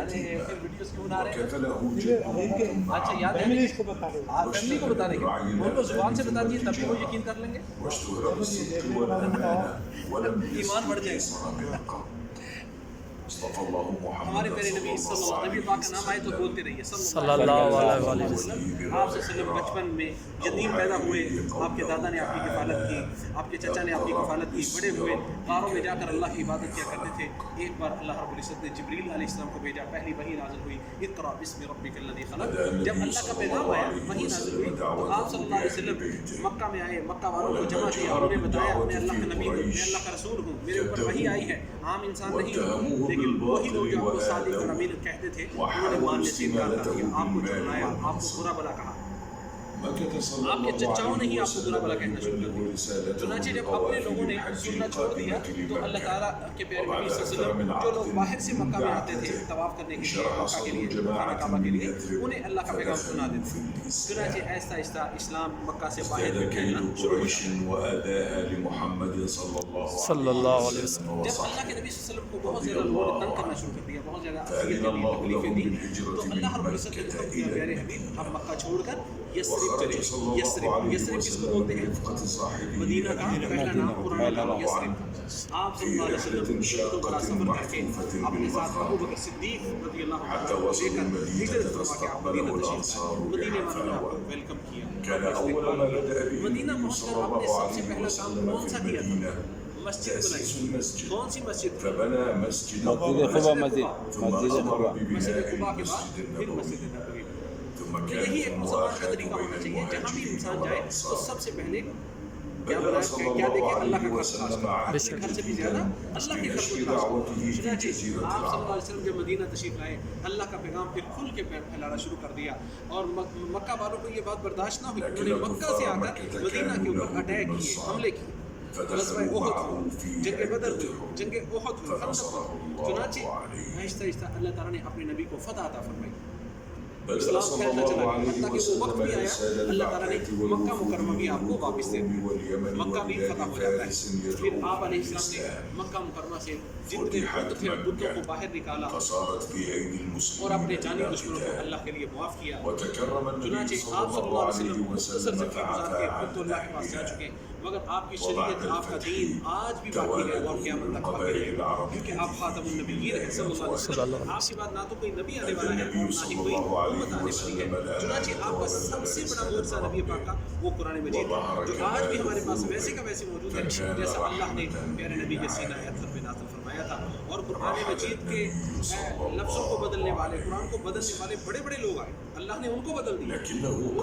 پھر ویڈیوز کیوں بنا رہے ہیں؟ اچھا یاد ہے فیملی کو بتانے کے ان کو زبان سے بتا دیے تب بھی وہ یقین کر لیں گے، ایمان بڑھ جائے گا۔ ہمارے پیارے نبی صلی اللہ علیہ وسلم، نبی پاک کا نام آئے تو بولتے رہیے صلی اللہ علیہ وسلم۔ آپ صلی اللہ علیہ وسلم بچپن میں یتیم پیدا ہوئے، آپ کے دادا نے آپ کی کفالت کی، آپ کے چچا نے آپ کی کفالت کی، بڑے ہوئے غاروں میں جا کر اللہ کی عبادت کیا کرتے تھے۔ ایک بار اللہ رب العزت نے جبریل علیہ السلام کو بھیجا، پہلی وحی نازل ہوئی اقرأ باسم ربک الذی خلق۔ جب اللہ کا پیغام آیا، وحی نازل ہوئی، تو آپ صلی اللہ علیہ وسلم مکہ میں آئے، مکہ والوں کو جمع کیا، انہوں نے بتایا میں اللہ کا نبی ہوں، میں اللہ کا رسول ہوں، میرے اوپر وحی آئی ہے، عام انسان نہیں ہوں، لیکن وہی لوگ جو آپ کو صادق اور امین کہتے تھے انہوں نے ماننے سے انکار کر دیا، آپ کو جھٹلایا، آپ کو برا بلا کہا، آپ کے چچاؤں نے ہی آپ کو برا بلا کہنا شروع کر دیا۔ چنانچہ جب اپنے لوگوں نے سننا چھوڑ دیا تو اللہ تعالیٰ کے پیارے نبی صلی اللہ علیہ وسلم، جو لوگ باہر سے مکہ میں آتے تھے طواف کرنے کے لیے، مکہ کے لیے، خانہ کعبہ کے لیے، انہیں اللہ کا پیغام سنا دیتے۔ چنانچہ آہستہ آہستہ اسلام مکہ سے باہر پھیلنا شروع ہو گیا صلی اللہ علیہ وسلم۔ جب اللہ کے نبی صلی اللہ علیہ وسلم کو بہت زیادہ لوگوں نے تنگ کرنا شروع کر دیا، بہت زیادہ اذیتیں دی، تکلیفیں دی، تو اللہ رب العزت نے حکم دیا پیارے حبیب اب مکہ چھوڑ کر یثرب چلے۔ یثرب کس کو بولتے ہیں؟ مدینہ کا پہلا نام، پرانا نام یثرب تھا۔ آپ صلی اللہ علیہ وسلم شدت و بڑا سفر کر کے اپنے ساتھ ابو بکر صدیق رضی اللہ عنہ کو لے کر ہجرت فرما کے آپ مدینہ تشریف لائے۔ مدینہ والوں نے آپ کو ویلکم کیا، مدینہ پہنچ کر آپ نے سب سے پہلا کام کون سا کیا تھا؟ مسجد بنائی۔ کون سی مسجد؟ مسجد قباء، مسجد قباء، مسجد قباء کے بعد پھر مسجد نبوی۔ یہی ایک مسلمان کا طریقہ ہونا چاہیے، جہاں بھی انسان جائے تو سب سے پہلے کیا بنائے، کیا دیکھے؟ اللہ کا گھر خاص کر، گھر سے بھی زیادہ اللہ کے گھر کو خاص کر۔ چنانچہ آپ صلی اللہ علیہ وسلم جب مدینہ تشریف لائے، اللہ کا پیغام پھر کھل کے پھیلانا شروع کر دیا، اور مکہ والوں کو یہ بات برداشت نہ ہوئی، انہوں نے مکہ سے آ کر مدینہ کے اوپر اٹیک کیے، حملے کیے۔ غزوہ احد ہوئی، جنگ بدر ہوئی، جنگ احد ہوئی، خندق ہوئی۔ چنانچہ آہستہ آہستہ اللہ تعالیٰ نے اپنے نبی کو فتح عطا فرمائی، اسلام پھیلتا چلا گیا، حتیٰ کہ وہ وقت بھی آیا اللہ تعالیٰ نے مکہ مکرمہ بھی آپ کو واپس دے دیا، مکہ بھی فتح ہو جاتا ہے۔ پھر آپ علیہ السلام نے مکہ مکرمہ سے جتنے بت تھے بتوں کو باہر نکالا اور اپنے جانی دشمنوں کو اللہ کے لیے معاف کیا۔ چنانچہ آپ صلی اللہ علیہ وسلم مختصر زندگی گزار کے اب تو اللہ کے پاس جا چکے، مگر آپ کی شریعت، آپ کا دین آج بھی باقی ہے اور قیامت تک باقی رہے گا، کیونکہ آپ خاتم النبیین ہیں صلی اللہ علیہ وسلم۔ آپ کے بعد نہ تو کوئی نبی آنے والا ہے اور نہ ہی کوئی امت آنے والی ہے۔ چنانچہ آپ کا سب سے بڑا معجزہ نبی پاک کا وہ قرآن مجید ہے، جو آج بھی ہمارے پاس ویسے کا ویسے موجود ہے جیسا اللہ نے پیارے نبی کے سینہ اطہر پہ نازل فرمایا تھا۔ اور قرآن مجید کے لفظوں کو بدلنے والے، قرآن کو بدلنے والے بڑے بڑے لوگ آئے، اللہ نے ان کو بدل دیا، ان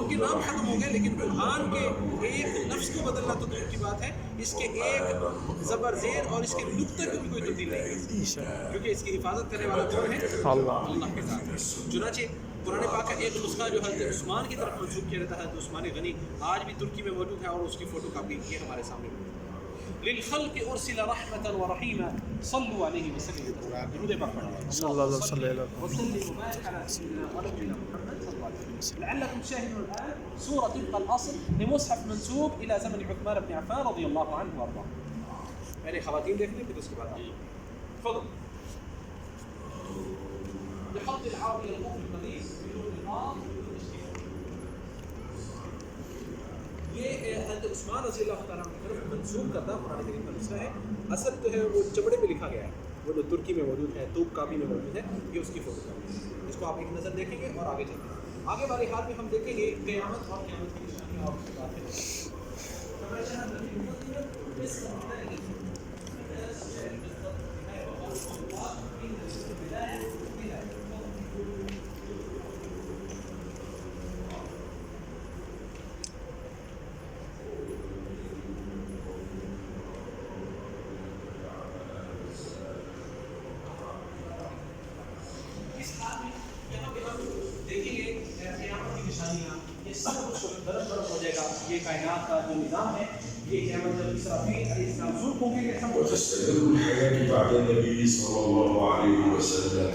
کے نام ختم ہو گئے، لیکن قرآن کے ایک لفظ کو بدلنا تو دور کی بات ہے، اس کے ایک زبر زیر اور اس کے نقطے کو بھی کوئی تبدیل نہیں ہے، کیونکہ اس کی حفاظت کرنے والا کون ہے؟ اللہ کے ساتھ ہے۔ چنانچہ قرآن پاک کا ایک نسخہ جو حضرت عثمان کی طرف منسوب کیا جاتا ہے، حضرت عثمان غنی، آج بھی ترکی میں موجود ہے، اور اس کی فوٹو کاپی یہ ہمارے سامنے موجود ہے۔ للخلق ارسل رحمة ورحيما صلوا عليه وسلم، درود پاک پڑھیں صلی اللہ علیہ وسلم۔ وسلم وبارك على سيدنا ونبينا محمد صلى الله عليه وسلم۔ لعلكم تشاهدون الآن صورة طبق الأصل لمصحف منسوب إلى زمن عثمان بن عفان رضي الله عنه وأرضاه۔ پہلے خواتین دیکھ لیں پھر اس کے بعد تفضل۔ بخط العربي المفرد القديم بدون نقاط بدون اشتباه۔ یہ حضرت عثمان رضی اللہ تعالیٰ عنہ کی طرف منسوب کرتا قرآن کریم کا نسخہ ہے، اصل تو ہے وہ چمڑے میں لکھا گیا ہے، وہ جو ترکی میں موجود ہے، توپ کاپی میں موجود ہے، یہ اس کی فوٹو کاپی ہے۔ اس کو آپ ایک نظر دیکھیں گے اور آگے چلتے ہیں۔ آگے والے ہاتھ میں ہم دیکھیں گے قیامت اور قیامت کی نشانیاں اور اس کی باتیں۔ یہ کائنات کا جو نظام ہے، یہ قیامت جب اسرافیل علیہ السلام زور کو گے سب وتستمر الحياة بعد النبي صلى الله عليه وسلم،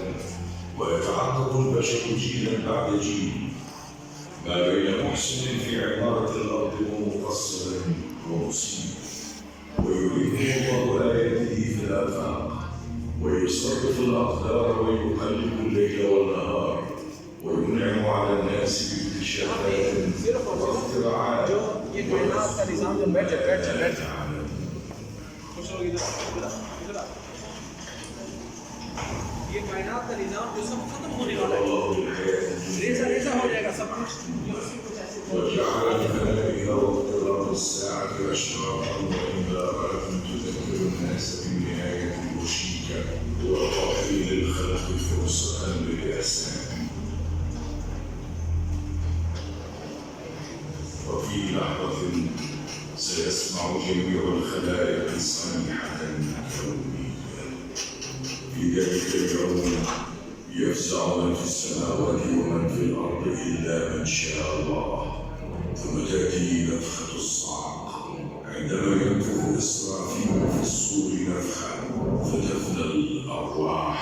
ويتعاقب البشر جيلا بعد جيل، ما بين محسن في عمارة الأرض ومقصر ومسيء، ويريكم الله آياته في الآفاق ويصرف الأقدار ويقلب الليل والنهار وينعم على الناس باكتشافات واختراعات یہ کائنات کا نظام جو سب ختم ہونے والا ہے، ریزہ ریزہ ہو جائے گا سب کچھ. وجعل الملائكة واقتراب الساعة أشراطا وإنذارات تذكر الناس بالنهاية المشركة وتعطي للخلق فرصة للإحسان. وفي لحظة سيسمع جميع الخلائق صيحة كونية. في ذلك اليوم يفزع من في السماوات ومن في الأرض إلا من شاء الله. ثم تأتي نفخة الصعق عندما ينفخ إسرافيل في الصور نفخة فتفنى الأرواح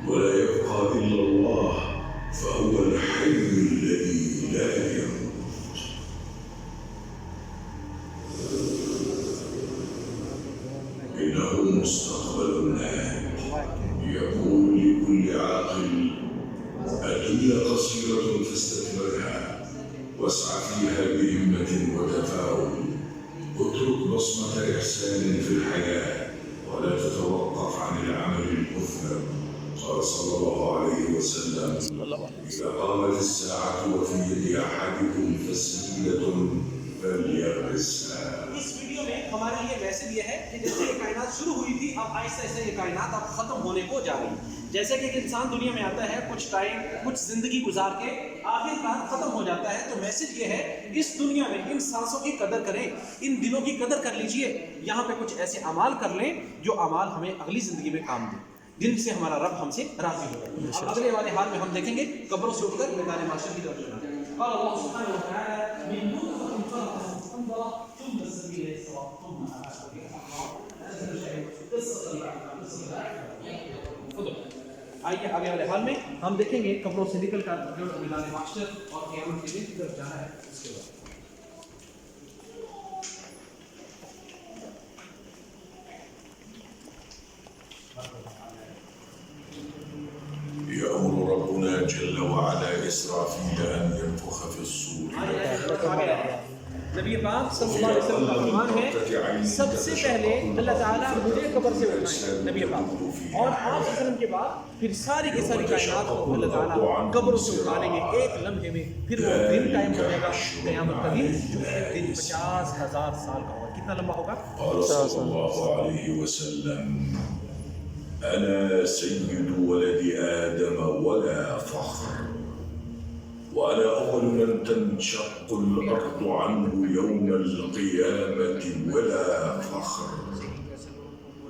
ولا يبقى إلا الله فهو الحي الذي لا يموت. إنه مستقبل آت يقول لكل عاقل الدنيا قصيرة فاستثمرها واسعى فيها بهمة وتفاؤل. اترك بصمة إحسان في الحياة ولا تتوقف عن العمل المثمر. قال صلى الله عليه وسلم: إذا قامت الساعة وفي يد أحدكم فسيلة فليغرسها. اس ویڈیو میں ہمارے لیے میسج یہ ہے کہ جیسے یہ کائنات شروع ہوئی تھی اب آہستہ آہستہ یہ کائنات اب ختم ہونے کو جا رہی ہے. جیسے کہ ایک انسان دنیا میں آتا ہے کچھ ٹائم کچھ زندگی گزار کے آخر کار ختم ہو جاتا ہے. تو میسج یہ ہے اس دنیا میں ان سانسوں کی قدر کریں, ان دنوں کی قدر کر لیجئے. یہاں پہ کچھ ایسے اعمال کر لیں جو اعمال ہمیں اگلی زندگی میں کام دیں, جن سے ہمارا رب ہم سے راضی ہو جائے. اب اگلے والے حال میں ہم دیکھیں گے قبروں سے اٹھ کر میدان محشر کی طرف جانا. قال اللہ سبحانہ وتعالی من نطفة خلقه فقدره ثم السبيل يسره ثم أماته آئیے آگے والے حال میں ہم دیکھیں گے قبروں سے نکل کر جو میدان محشر اور قیامت کے دن کی طرف جانا ہے. اس کے بعد يأمر ربنا جل وعلا إسرافيل أن ينفخ في الصور. نبی پاک صلی اللہ علیہ وسلم کا فرمان ہے سب سے پہلے اللہ تعالیٰ مجھے قبر سے اٹھائیں نبی پاک, اور آپ صلی اللہ علیہ وسلم کے بعد پھر ساری کی ساری کائنات کو اللہ تعالیٰ قبروں سے اٹھا لیں گے ایک لمحے میں. پھر وہ دن قائم ہو جائے گا قیامت کا دن, جو دن 50,000 سال کا ہوگا. کتنا لمبا ہوگا؟ قال صلى الله عليه وسلم: أنا سيد ولد آدم ولا فخر, وأنا أول من تنشق الأرض عنه يوم القيامة ولا فخر,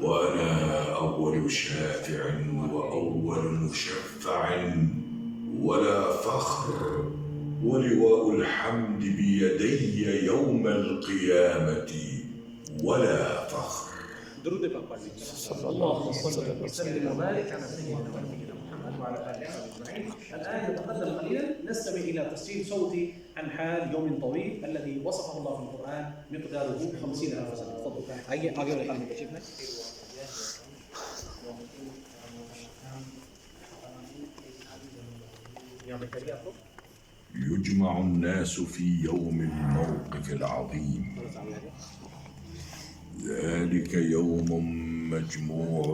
وأنا أول شافع وأول مشفع ولا فخر, ولواء الحمد بيدي يوم القيامة ولا فخر. درود پاک پڑھیں صلی اللہ علیہ وسلم وبارك على سيدنا محمد وعلى اله وصحبه اجمعين. الان نتقدم قليلا نستمع الى تسجيل صوتي عن حال يوم طويل الذي وصفه الله في القران مقداره 50,000 سنه. تفضل. آئیے آگے والے حال میں تشریف لیں. یہاں پہ کریے آپ کو. يجمع الناس في يوم الموقف العظيم. ذلك يوم مجموع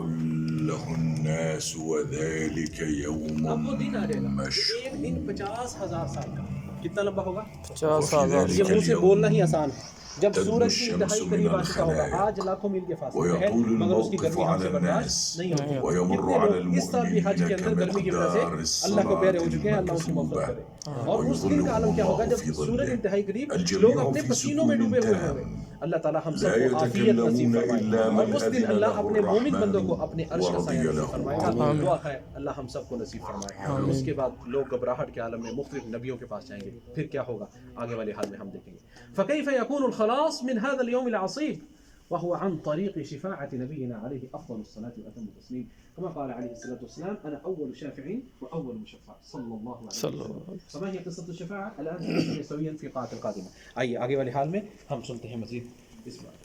له الناس وذلك يوم اب وہ دن آ جائے گا مشهود. ایک دن 50,000 سال کا. کتنا لمبا ہوگا؟ 50,000. یہ منہ سے بولنا ہی آسان ہے. جب سورج کی انتہائی قریب آ چکا ہوگا, آج لاکھوں میل کے فاصلے ہے مگر اس کی گرمی ہم سے برداشت نہیں ہوتی. کتنے لوگ اس سال بھی حج کے اندر گرمی کی وجہ سے اللہ کو پیارے ہو چکے ہیں, اللہ ان کی مغفرت کرے. اور اس دن کا عالم کیا ہوگا جب سورج انتہائی قریب لوگ اپنے پسینوں میں ڈوبے ہوئے ہوں گے. اللہ تعالیٰ ہم سب کو عافیت نصیب فرمائے, اور اس دن اللہ اپنے مومن بندوں کو اپنے عرش کا سایہ نصیب فرمائے گا. دعا ہے اللہ ہم سب کو نصیب فرمائے. اس کے بعد لوگ گھبراہٹ کے عالم میں مختلف نبیوں کے پاس جائیں گے. پھر کیا ہوگا آگے والے حال میں ہم دیکھیں گے. فكيف يكون الخلاص من هذا اليوم العصيب وهو عن طريق شفاعة نبينا عليه أفضل الصلاة وأتم التسليم, كما قال عليه الصلاة والسلام: أنا أول شافع وأول مشفع صلى الله عليه وسلم. فما هي قصة الشفاعة؟ الآن سنسمع سويا في قاعة القادمة. آئیے آگے والے حال میں ہم سنتے ہیں مزید. بسم اللہ.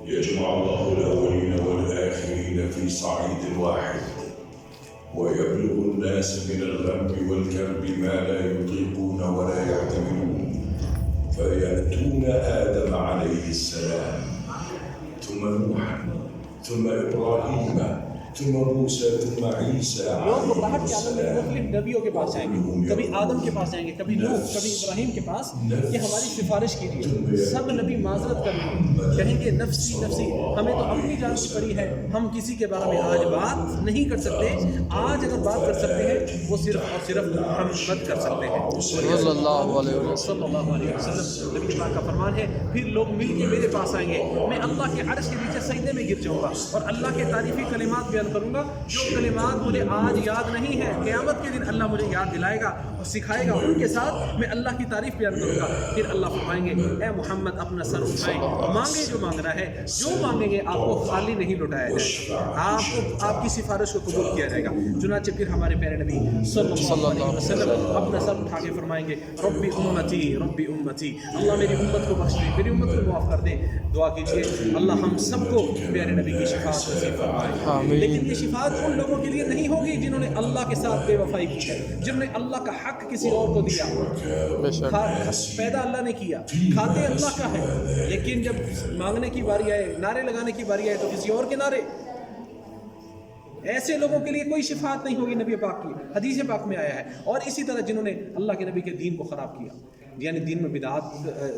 يجمع الله الأولين والآخرين في صعيد واحد ويبلغ الناس من الغم والكرب ما لا يطيقون ولا يحتملون فيأتون آدم عليه السلام ثم نوحا ثم إبراهيم ثم موسى ثم عيسى لوگ باہر کے عالم میں مختلف نبیوں کے پاس جائیں گے، کبھی آدم کے پاس جائیں گے، کبھی نوح، کبھی ابراہیم کے پاس کہ ہماری سفارش کیجیے. سب نبی معذرت کریں گے، کہیں گے نفسی نفسی، ہمیں تو اپنی جان کی پڑی ہے، ہم کسی کے بارے میں آج بات نہیں کر سکتے. آج اگر بات کر سکتے ہیں وہ صرف اور صرف محمد کر سکتے ہیں صلی اللہ علیہ وسلم. نبی پاک کا فرمان ہے پھر لوگ مل کے میرے پاس آئیں گے، میں اللہ کے عرش کے نیچے سجدے میں گر جاؤں گا اور اللہ کے تعریفی کلمات بیان کروں گا جو کلمات مجھے آج یاد نہیں ہے. قیامت کے دن اللہ مجھے یاد دلائے گا اور سکھائے گا، ان کے ساتھ میں اللہ کی تعریف بیان کروں گا. پھر اللہ فرمائیں گے اے محمد اپنا سر اٹھائیں، مانگے جو مانگنا ہے، جو مانگیں گے آپ کو خالی نہیں لوٹایا جائے گا، آپ کی سفارش کو قبول کیا جائے گا. چنانچہ پھر ہمارے پیارے نبی صلی اللہ علیہ وسلم اپنا سر اٹھا کے فرمائیں گے ربی امتی ربی امتی، اللہ میری امت کو بخش دے، میری امت کو معاف کر دے. دعا کیجیے اللہ ہم سب کو پیارے نبی کی شفاعت نصیب فرمائے. لیکن یہ شفاعت ان لوگوں کے لیے نہیں ہوگی جنہوں نے اللہ کے ساتھ بے وفائی کی ہے، جنہوں نے اللہ کا حق کسی اور کو دیا. پیدا اللہ نے کیا، کھاتے اللہ کا ہے، لیکن جب مانگنے کی باری آئے، نعرے لگانے کی باری آئے تو کسی اور کے نعرے. ایسے لوگوں کے لیے کوئی شفاعت نہیں ہوگی نبی پاک کی، حدیث پاک میں آیا ہے. اور اسی طرح جنہوں نے اللہ کے نبی کے دین کو خراب کیا، یعنی دین میں بدعات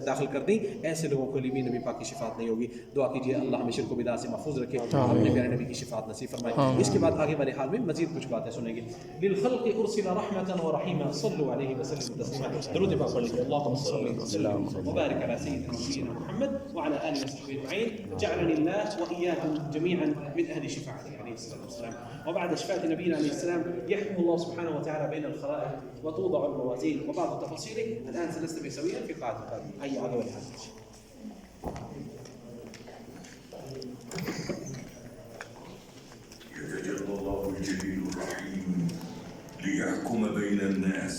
داخل کر دیں، ایسے لوگوں کے لیے بھی نبی پاک کی شفاعت نہیں ہوگی. دعا کیجیے اللہ ہمیں شرک و بدعات سے محفوظ رکھے، اپنے پیارے نبی کی شفاعت نصیب فرمائے. اس کے بعد آگے والے حال میں مزید کچھ باتیں سنیں گے. للخلق ارسل رحمة ورحيما صلوا عليه وسلموا تسليما. درود پاک پڑھ لیجیے. اللهم صل وسلم وبارك على سيدنا نبينا محمد وعلى آله وصحبه أجمعين. جعلني الله وإياكم جميعا من أهل شفاعته عليه الصلاة والسلام. وبعد شفاعة نبينا عليه السلام يحكم الله سبحانه وتعالى بين الخلائق وتوضع الموازين وبعض تفاصيله الآن سنستمع سويا في قاعدة القادم. هيا على وجه يتجلى الله الجليل الرحيم ليحكم بين الناس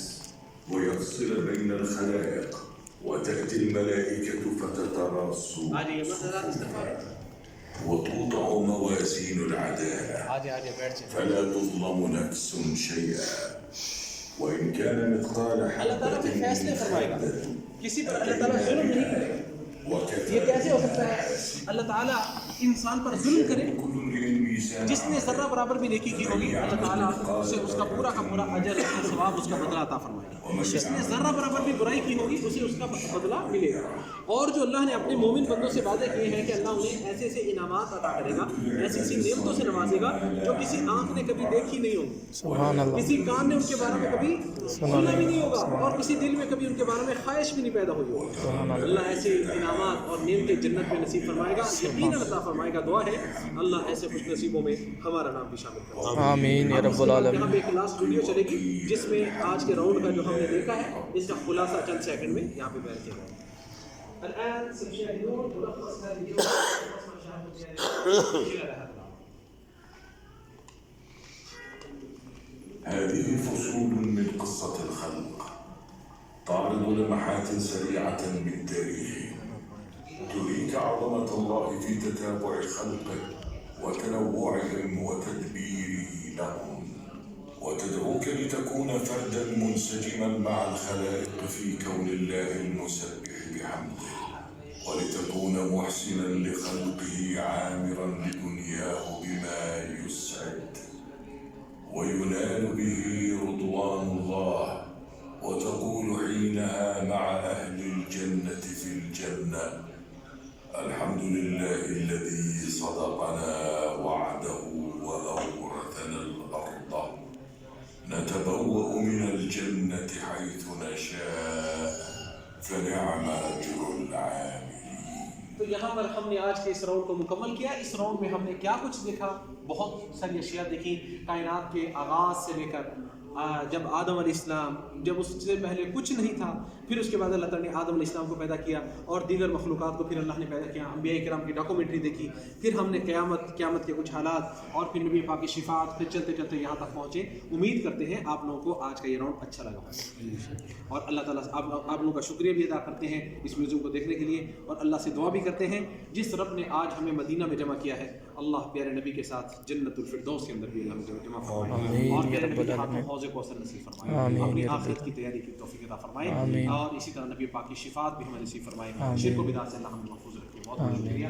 ويفصل بين الخلائق وتأتي الملائكة فتتراص وتوضع موازين العدالة فلا تظلم نفس شيئا وإن كان مثقال حبة من خردل کسی پر اللہ تعالیٰ ظلم نہیں کرے. یہ کیسے ہو سکتا ہے اللہ تعالیٰ انسان پر ظلم کرے؟ جس نے ذرہ برابر بھی نیکی کی ہوگی اللہ تعالیٰ اسے اس کا پورا اجر، اس کا ثواب، اس کا بدلہ عطا فرمائے گا. جس نے ذرہ برابر بھی برائی کی ہوگی اسے اس کا بدلہ ملے گا. اور جو اللہ نے اپنے مومن بندوں سے وعدے کیے ہیں کہ اللہ انہیں ایسے ایسے انعامات عطا کرے گا، ایسی ایسی نعمتوں سے نوازے گا جو کسی آنکھ نے کبھی دیکھی نہیں ہوگی، کسی کان نے ان کے بارے میں کبھی سنا بھی نہیں ہوگا، اور کسی دل میں کبھی ان کے بارے میں خواہش بھی نہیں پیدا ہوئی ہوگی. اللہ ایسے انعامات اور نعمتیں جنت میں نصیب فرمائے گا، یقیناً عطا فرمائے گا. دعا ہے اللہ ایسے خوش نصیبوں میں ہمارا نام بھی شامل کرے. آمین یا رب العالمین. یہاں پہ ایک لاسٹ ویڈیو چلے گی جس میں آج کے راؤنڈ کا جو ہم نے دیکھا ہے اس کا خلاصہ چند سیکنڈ میں یہاں پہ بیان کیا گیا. الآن سنشاهدون ملخص هذه هذه فصول من قصة الخلق تعرض لمحات سريعة من تاريخه تريك عظمة الله في تتابع خلقه وتنوعهم وتدبيره لهم، وتدعوك لتكون فردا منسجما مع الخلائق في كون الله المسبح بحمده، ولتكون محسنا لخلقه عامرا لدنياه بما يسعد وينال به رضوان الله، وتقول حينها مع أهل الجنة في الجنة الحمد لله الذي صدقنا وعده وأورثنا الأرض نتبوأ من الجنة حيث نشاء فنعم أجر العاملين. تو یہاں پر ہم نے آج کے اس راؤنڈ کو مکمل کیا. اس راؤنڈ میں ہم نے کیا کچھ دیکھا؟ بہت ساری اشیاء دیکھی، کائنات کے آغاز سے لے کر جب آدم علیہ السلام، جب اس سے پہلے کچھ نہیں تھا، پھر اس کے بعد اللہ تعالیٰ نے آدم علیہ السلام کو پیدا کیا اور دیگر مخلوقات کو پھر اللہ نے پیدا کیا، انبیاء کرام کی ڈاکومنٹری دیکھی، پھر ہم نے قیامت کے کچھ حالات اور پھر نبی پاک کی شفاعت، پھر چلتے چلتے یہاں تک پہنچے۔ امید کرتے ہیں آپ لوگوں کو آج کا یہ راؤنڈ اچھا لگا ہوگا، اور اللہ تعالیٰ سے آپ لوگوں کا شکریہ بھی ادا کرتے ہیں اس میوزیم کو دیکھنے کے لیے، اور اللہ سے دعا بھی کرتے ہیں جس رب نے آج ہمیں مدینہ میں جمع کیا ہے، اللہ پیارے نبی کے ساتھ جنت الفردوس کے اندر بھی اللہ ہمیں جمع فرمائے، اور پیارے نبی کے ہاتھوں حوض کوثر نصیب فرمائے، اپنی آخرت کی تیاری کی توفیق عطا فرمائے، اور اسی طرح نبی پاک کی شفاعت بھی ہمیں نصیب فرمائے، شرک و بدعت سے اللہ ہمیں محفوظ رکھے۔ بہت بہت شکریہ۔